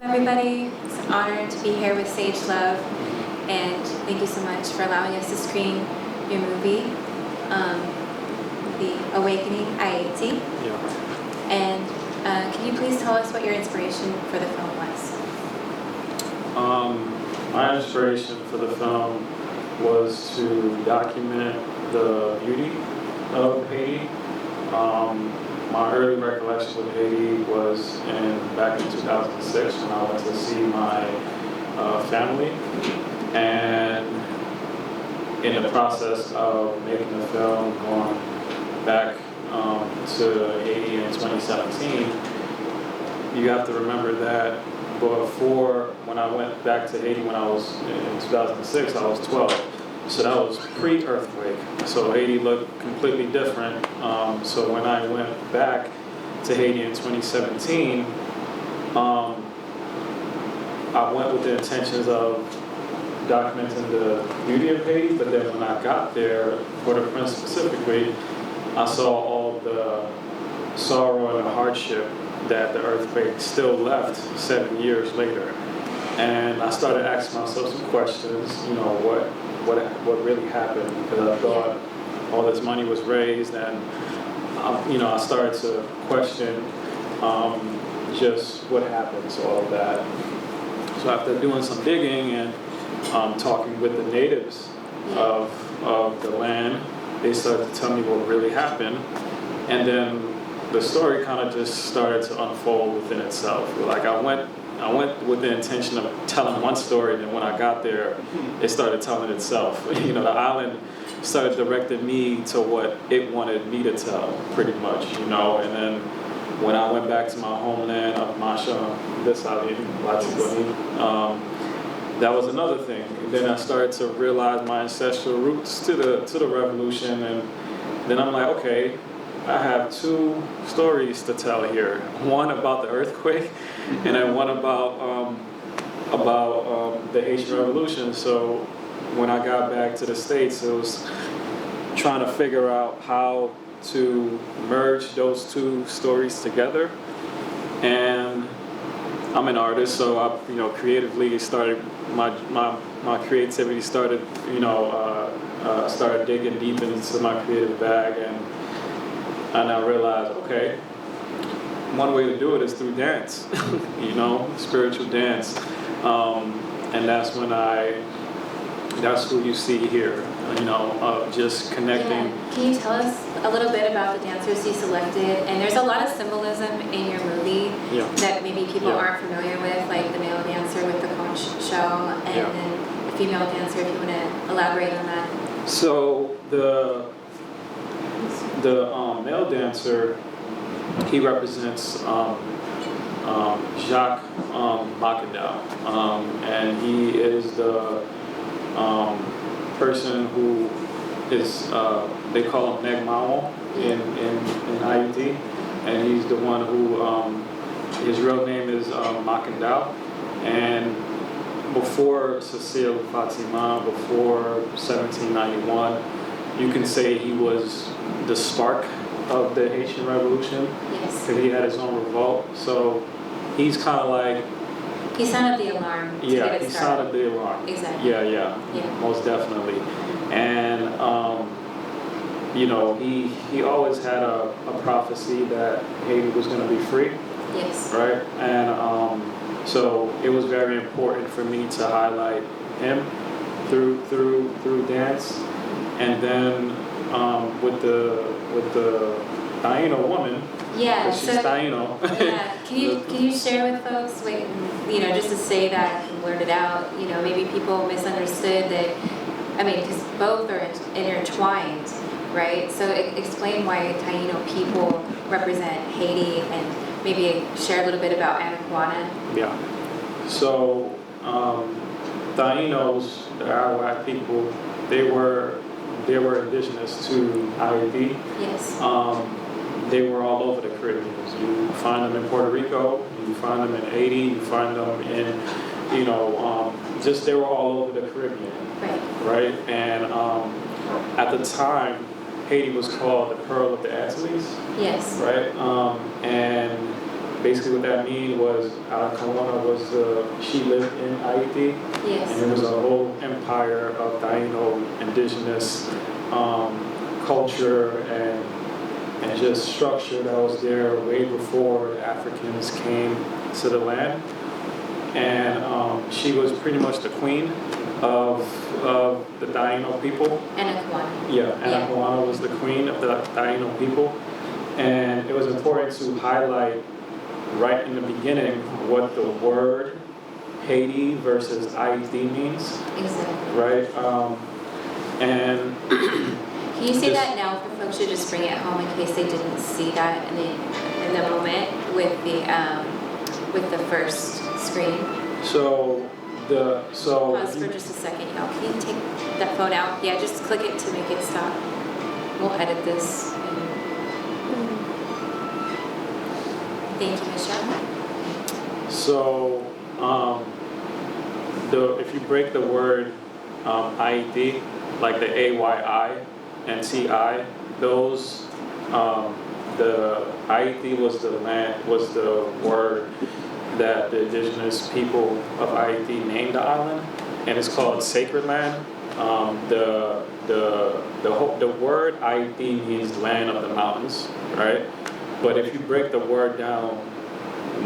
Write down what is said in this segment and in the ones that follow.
Everybody, it's an honor to be here with Sage Love, and thank you so much for allowing us to screen your movie, The Awakening, Ayiti. Yeah. And can you please tell us what your inspiration for the film was? My inspiration for the film was to document the beauty of Haiti. My early recollection of Haiti was back in 2006 when I went to see my family, and in the process of making the film, going back to Haiti in 2017, you have to remember that before, when I went back to Haiti when I was in 2006, I was 12. So that was pre-earthquake. So Haiti looked completely different. So when I went back to Haiti in 2017, I went with the intentions of documenting the beauty of Haiti, but then when I got there, Port-au-Prince specifically, I saw all the sorrow and the hardship that the earthquake still left 7 years later. And I started asking myself some questions, what really happened, because I thought all this money was raised, and I started to question just what happened to all of that. So after doing some digging and talking with the natives of the land, they started to tell me what really happened, and then the story kind of just started to unfold within itself. Like I went with the intention of telling one story, and then when I got there, it started telling itself. The island started directing me to what it wanted me to tell, pretty much, And then when I went back to my homeland of Masha, that was another thing. And then I started to realize my ancestral roots to the revolution, and then I'm like, okay, I have two stories to tell here. One about the earthquake, and then one about the Haitian Revolution. So when I got back to the States, it was trying to figure out how to merge those two stories together. And I'm an artist, so I creatively started my creativity started started digging deep into my creative bag, and I realized, okay, one way to do it is through dance, spiritual dance. And that's who you see here, just connecting. Yeah. Can you tell us a little bit about the dancers you selected? And there's a lot of symbolism in your movie that maybe people aren't familiar with, like the male dancer with the conch shell, and then the female dancer, if you want to elaborate on that. So the male dancer, he represents Jacques Makandao, and he is the person who is, they call him Meg Mao in Ayiti, and he's the one who, his real name is Makandao, and before Cecile Fatima, before 1791, you can say he was the spark of the Haitian Revolution, because he had his own revolt. So he's kind of like, he sounded the alarm. He sounded the alarm. Exactly. Yeah, most definitely. And he always had a prophecy that Haiti was going to be free. Yes. Right. And so it was very important for me to highlight him through dance, and then with the Taino woman. Yeah, she's Taino. Yeah, can you share with folks, just to say that and blurt it out, maybe people misunderstood that, because both are intertwined, right? So explain why Taino people represent Haiti, and maybe share a little bit about Anaquana. Yeah, so Tainos, the Arawak people, they were indigenous to Ayiti. Yes. They were all over the Caribbean. You find them in Puerto Rico, you find them in Haiti, you find them in, they were all over the Caribbean. Right? And at the time, Haiti was called the Pearl of the Antilles. Yes. Right? And basically what that mean was Alacawana was she lived in Ayiti, Yes. and it was a whole empire of Taino indigenous culture and just structure that was there way before the Africans came to the land. And she was pretty much the queen of the Taino people. Anaquana. Yeah, Anaquana was the queen of the Taino people. And it was important to highlight right in the beginning what the word Haiti versus Ayiti means. Exactly. Right? And can you say that now for folks to just bring it home in case they didn't see that in the moment with the first screen? Pause for just a second, y'all. Can you take that phone out? Yeah, just click it to make it stop. We'll edit this. Thank you, Michelle. So, if you break the word Ayiti, like the AYI and TI, those the Ayiti was the word that the indigenous people of Ayiti named the island, and it's called Sacred Land. The word Ayiti means land of the mountains, right? But if you break the word down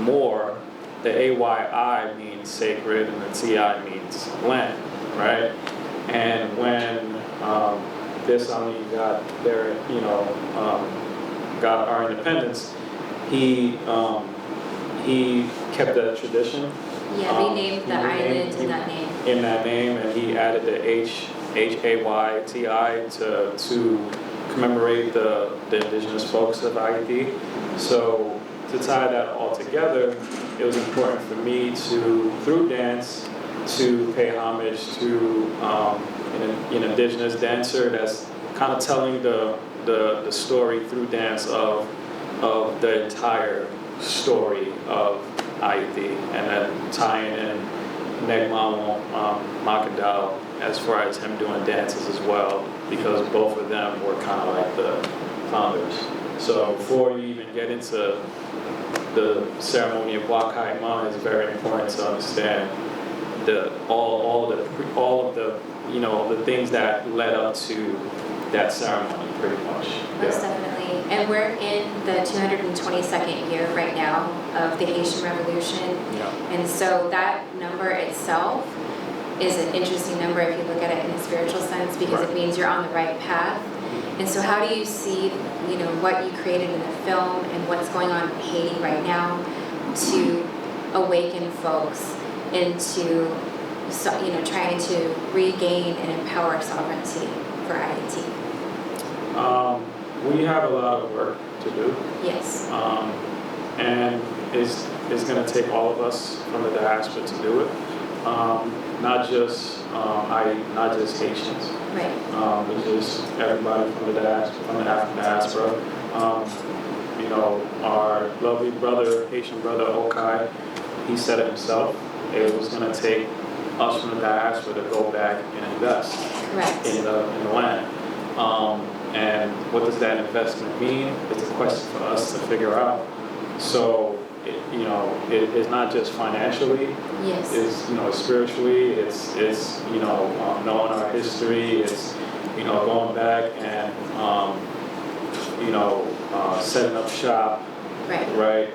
more, the AYI means sacred and the TI means land, right? And when this island got their, got our independence, he kept that tradition. Yeah, renamed the island in that name. In that name, and he added the Hayiti to commemorate the indigenous folks of Haiti. So to tie that all together, it was important for me to, through dance, to pay homage to an indigenous dancer that's kind of telling the story through dance of the entire story of Haiti, and then tying in Negmamo Makadal as far as him doing dances as well, because both of them were kind of like the founders. So before you even get into the ceremony of Wakaima, it's very important to understand all of the things that led up to that ceremony, pretty much. Most definitely. And we're in the 222nd year right now of the Haitian Revolution. Yeah. And so that number itself is an interesting number if you look at it in a spiritual sense, because Right. it means you're on the right path. And so how do you see, what you created in the film and what's going on in Haiti right now to awaken folks into, trying to regain and empower sovereignty for Haiti? We have a lot of work to do. Yes. And it's going to take all of us from the diaspora to do it. Not just Haitians. Right. But just everybody from the African diaspora. Our lovely brother, Haitian brother Okai, he said it himself. It was going to take us from the diaspora to go back and invest Correct. in the land. And what does that investment mean? It's a question for us to figure out. So, it's not just financially. Yes. It's spiritually. It's knowing our history. It's going back and setting up shop. Right. Right.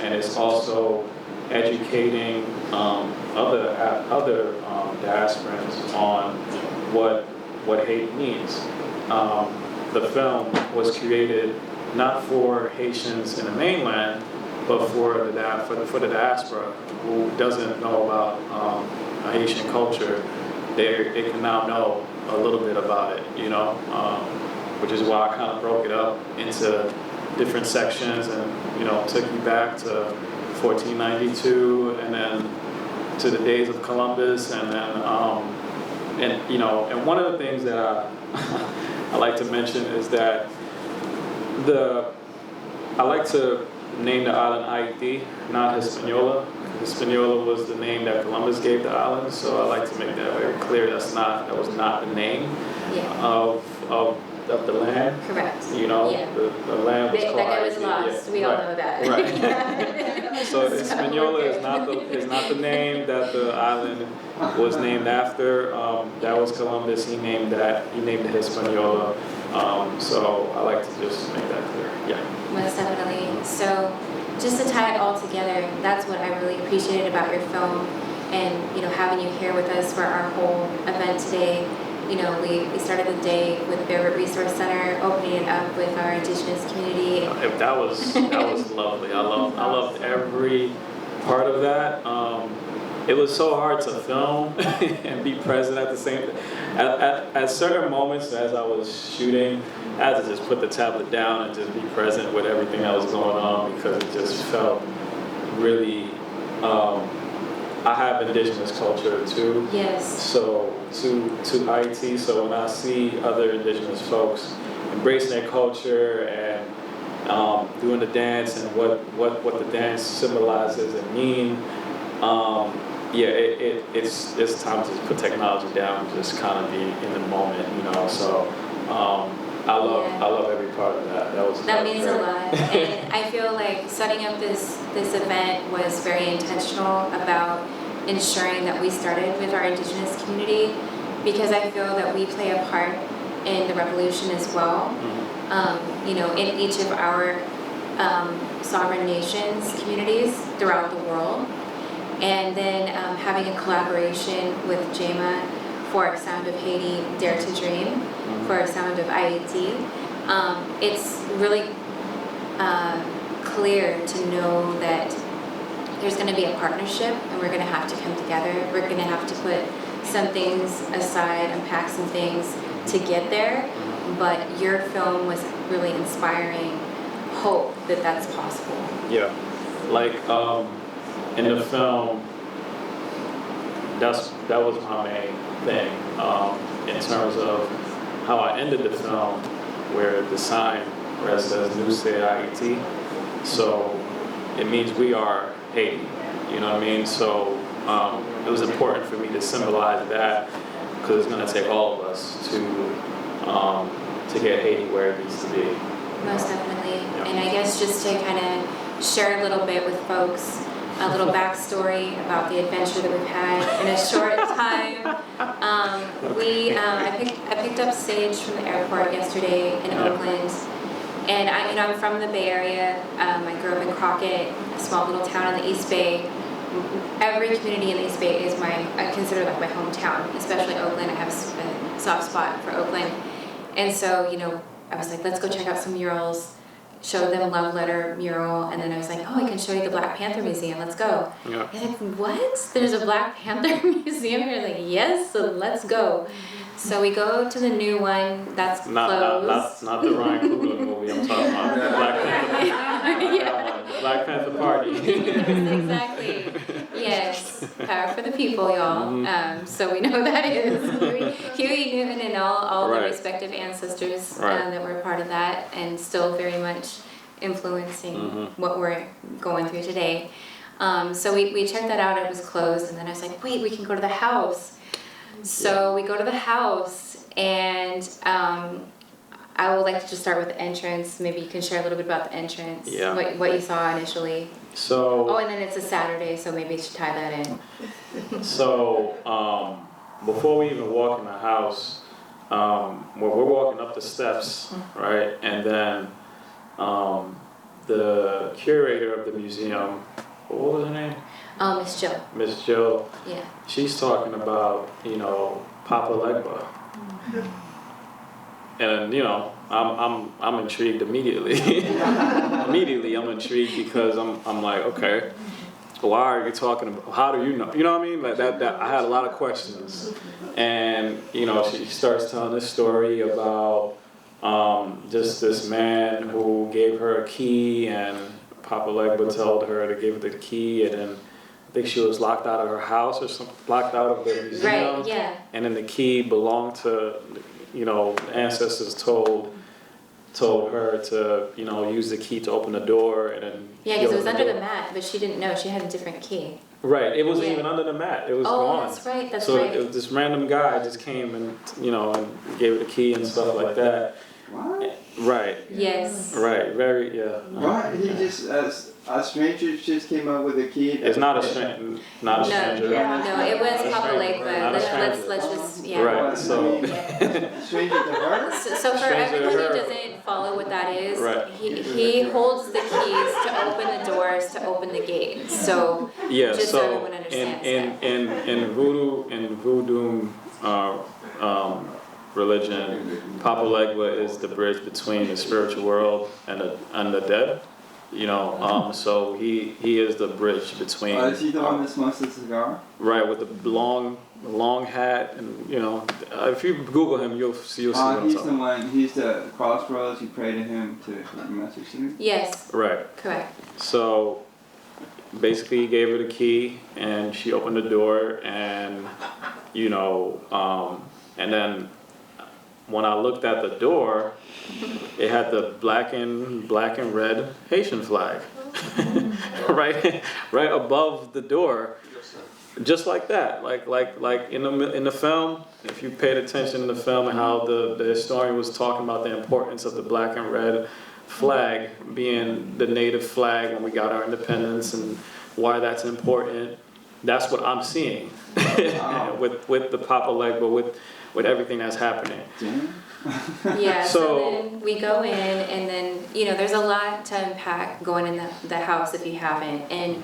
And it's also educating other diasporans on what Haiti means. The film was created not for Haitians in the mainland, but for the diaspora who doesn't know about Haitian culture. They can now know a little bit about it, which is why I kind of broke it up into different sections and took you back to 1492 and then to the days of Columbus, and then and one of the things that I like to mention is that I like to name the island Ayiti, not Hispaniola. Hispaniola was the name that Columbus gave the island, so I like to make that very clear. That was not the name Yeah. of of the land. Correct. You know, Yeah. the land was called That guy was Ayiti, lost. yeah. We all Right. know that. Right. So Hispaniola is not the name that the island was named after. That was Columbus. He named it Hispaniola. So I like to just make that clear. Yeah. Most definitely. So just to tie it all together, that's what I really appreciated about your film, and having you here with us for our whole event today. We started the day with Bearwood Resource Center, opening it up with our Indigenous community. That was lovely. I loved every part of that. It was so hard to film and be present at the same time. At certain moments as I was shooting, I had to just put the tablet down and just be present with everything that was going on, because it just felt really. I have indigenous culture too. Yes. So to Ayiti, so when I see other indigenous folks embracing their culture and doing the dance and what the dance symbolizes and mean, it's time to put technology down and just kind of be in the moment, So I love every part of that. That means a lot, and I feel like setting up this event was very intentional about ensuring that we started with our Indigenous community, because I feel that we play a part in the revolution as well. In each of our sovereign nations communities throughout the world, and then having a collaboration with Jeaima for Sound of Haiti, Dare to Dream, for Sound of Ayiti. It's really clear to know that there's going to be a partnership, and we're going to have to come together. We're going to have to put some things aside, unpack some things to get there. But your film was really inspiring hope that that's possible. Yeah, like in the film, that was my main thing in terms of how I ended the film, where the sign where it says "Nuse Ayiti," so it means we are Haiti. You know what I mean? So it was important for me to symbolize that, because it's going to take all of us to get Haiti where it needs to be. Most definitely. Yeah. And I guess just to kind of share a little bit with folks, a little backstory about the adventure that we've had in a short time. I picked up Sage from the airport yesterday in Oakland, and I'm from the Bay Area. I grew up in Crockett, a small little town in the East Bay. Every community in the East Bay is I consider that my hometown, especially Oakland. I have a soft spot for Oakland, and so I was like, let's go check out some murals. Showed them a love letter mural, and then I was like, oh, I can show you the Black Panther Museum, let's go. Yeah. They're like, what? There's a Black Panther Museum here? Like, yes, so let's go. So we go to the new one that's closed. Not the Ryan Coogler movie I'm talking about. The Black Panther. Yeah. Black Panther Party. Exactly. Yes. Power for the people, y'all. So we know who that is. Huey Newton and all the respective ancestors that were part of that, and still very much influencing what we're going through today. So we checked that out. It was closed, and then I was like, wait, we can go to the house. So we go to the house, and I would like to just start with the entrance. Maybe you can share a little bit about the entrance, what you saw initially. So. And then it's a Saturday, so maybe you should tie that in. So before we even walk in the house, we're walking up the steps, right? And then the curator of the museum, what was her name? Miss Jill. Miss Jill. Yeah. She's talking about, Papa Legba. And I'm intrigued immediately. Immediately I'm intrigued, because I'm like, okay, why are you talking about, how do you know? You know what I mean? Like that I had a lot of questions. And she starts telling this story about just this man who gave her a key, and Papa Legba told her to give her the key, and then I think she was locked out of her house or something, locked out of the museum. Right, yeah. And then the key belonged to, ancestors told her to, use the key to open the door, and then. Yeah, because it was under the mat, but she didn't know. She had a different key. Right, it wasn't even under the mat. It was gone. That's right. So this random guy just came and, and gave her the key and stuff like that. What? Right. Yes. Right. Very. Yeah. What? He just a stranger just came up with a key. It's not a stranger. Not a stranger. No, it was Not a Papa stranger. Lake, but Not a stranger. let's just, yeah. Right. So. Stranger to her? So for Stranger to everyone her. who doesn't follow what that is, Right. he holds the keys to open the doors, to open the gates. So Yeah. just so So everyone understands in voodoo religion, Papa Legba is the bridge between the spiritual world and the dead. You know, so he is the bridge between. Is he the one that smokes the cigar? Right, with the long hat, and you know, if you Google him, you'll see what I'm He's talking the one. He's the crossroads. You pray to him to message you. Yes, Right. correct. So basically, he gave her the key, and she opened the door, and you know, and then when I looked at the door, it had the black and red Haitian flag, right above the door, just like that, like in the film. If you paid attention in the film and how the historian was talking about the importance of the black and red flag being the native flag when we got our independence and why that's important, that's what I'm seeing with the Papa Legba, with everything that's happening. Yeah, so So- then we go in, and then, you know, there's a lot to unpack going in the house if you haven't. And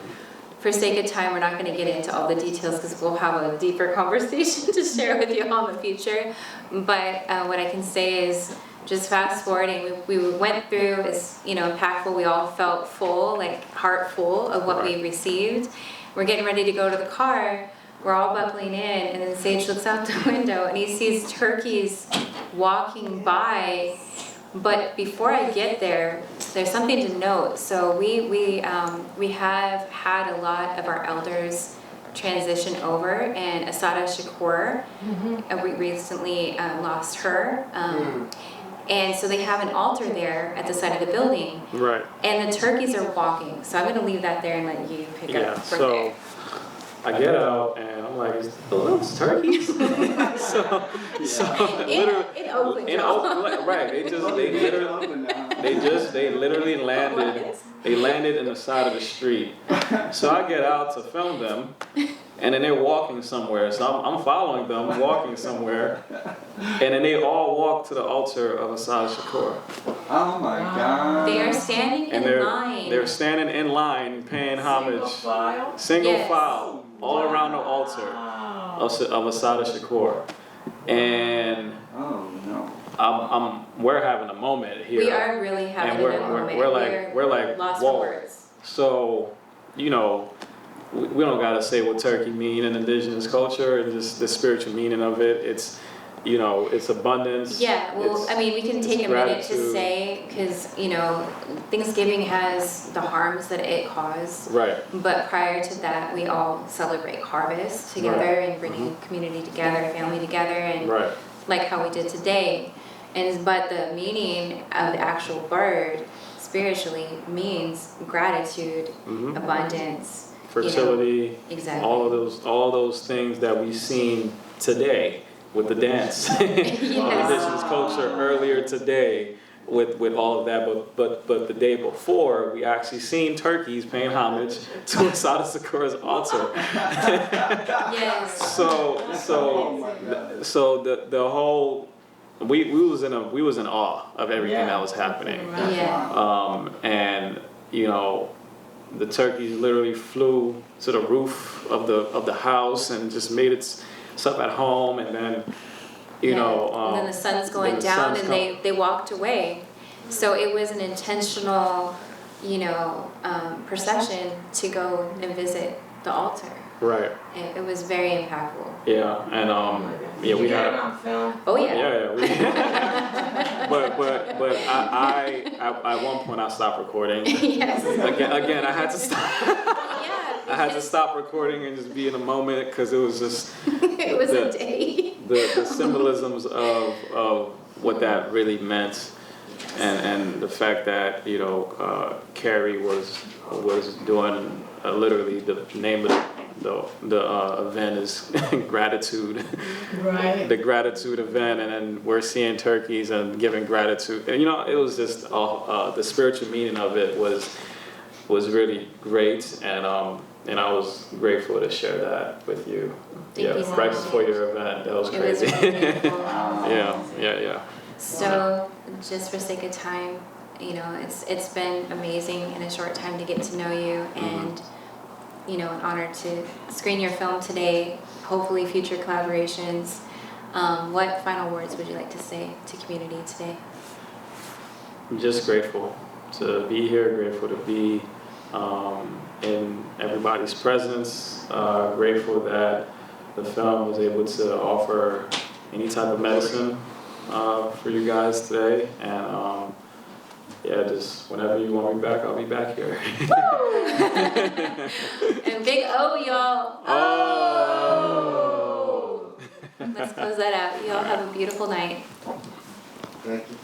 for sake of time, we're not going to get into all the details because we'll have a deeper conversation to share with you all in the future. But what I can say is, just fast forwarding, we went through, is, you know, impactful. We all felt full, like heart full of what we received. We're getting ready to go to the car. We're all buckling in, and then Sage looks out the window and he sees turkeys walking by. But before I get there, there's something to note. So we have had a lot of our elders transition over, and Asada Shakur, we recently lost her. And so they have an altar there at the side of the building, Right. and the turkeys are walking. So I'm going to leave that there and let you pick Yeah. up from So there. I get out and I'm like, those turkeys. so literally. In Oakland, Right. They literally landed. They landed in the side of the street. So I get out to film them, and then they're walking somewhere. So I'm following them, walking somewhere, and then they all walk to the altar of Asada Shakur. Oh my God. They are standing And in line. they're standing in line, paying homage, single Yes. file, all around the altar of Asada Shakur, and Oh no. we're having a moment here. We are really having And we're- a moment. we're like, lost whoa. for words. So, you know, we don't gotta say what turkey mean in indigenous culture and just the spiritual meaning of it. It's, you know, it's abundance. Yeah, well, it's- I mean, we can it's take a minute to gratitude. say, because, you know, Thanksgiving has the harms that it caused. Right. But prior to that, we all celebrate harvest together and bringing community together, family together, and Right. like how we did today. But the meaning of the actual bird spiritually means gratitude, Mhm. abundance, Fertility. exactly. All those things that we've seen today with the dance, indigenous culture earlier today with all of that, but the day before we actually seen turkeys paying homage to Asada Sakura's altar. Yes. So the whole we was in awe of everything that was happening. Yeah. And you know, the turkeys literally flew to the roof of the house and just made itself at home, and then you know, and then the sun's going then the down, sun's and they walked away. So it was an intentional, you know, procession to go and visit the altar. right. It was very impactful. Yeah, and yeah, we had. Oh yeah. Yeah, but I at one point I stopped recording. Yes. Again, I had to stop. Yeah. I had to stop recording and just be in a moment because it was just It was a day. the symbolisms of what that really meant, and the fact that, you know, Keri was doing literally the name of the event is gratitude, Right. the gratitude event, and then we're seeing turkeys and giving gratitude. And, it was just the spiritual meaning of it was really great, and I was grateful to share that with you. Thank you so right much. before your event, that was It was crazy. really beautiful. Yeah. So, just for sake of time, it's been amazing in a short time to get to know you, and an honor to screen your film today. Hopefully, future collaborations. What final words would you like to say to community today? I'm just grateful to be here. Grateful to be in everybody's presence. Grateful that the film was able to offer any type of medicine for you guys today, and just whenever you want me back, I'll be back here. And big O, y'all. Oh! Let's close that out. Y'all have a beautiful night. Thank you.